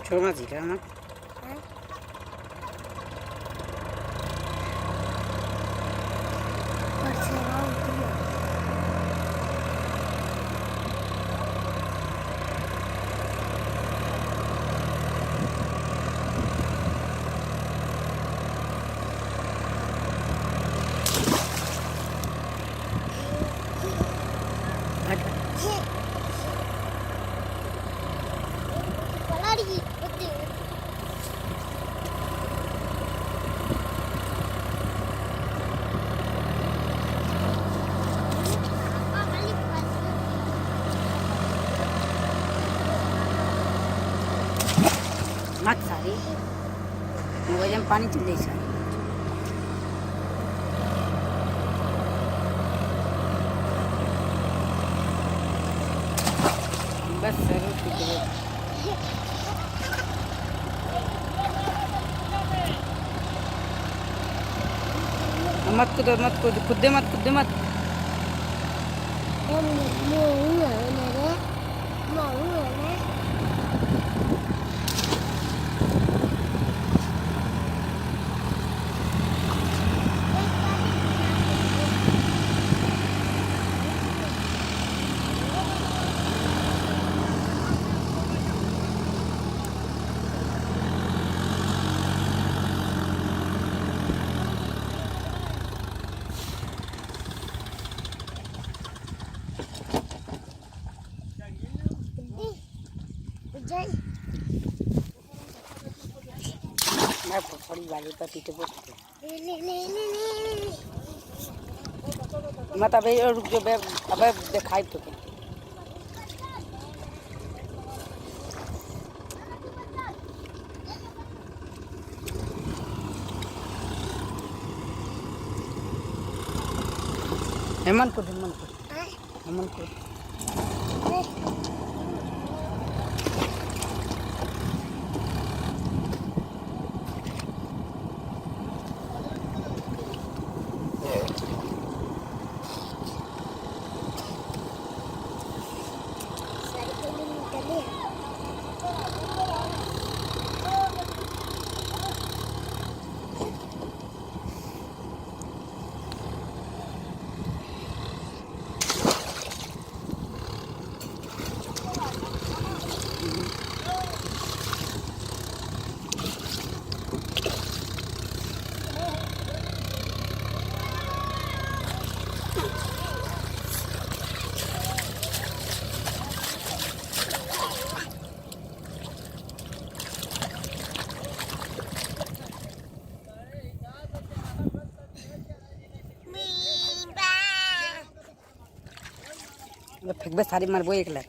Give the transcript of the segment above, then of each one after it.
छोड़ मत जीरा ना मत सारी वजन पानी चल जाए सारी बस जरूर मत कूदो मत कूद खुदे मत खुदे मत मैं थोड़ी वाली पर पीछे बोलते मत अबे रुक जो अबे दिखाई तो हेमंत को हेमंत को फेंकबे सारी मारबो एक लाख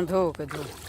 धो के धो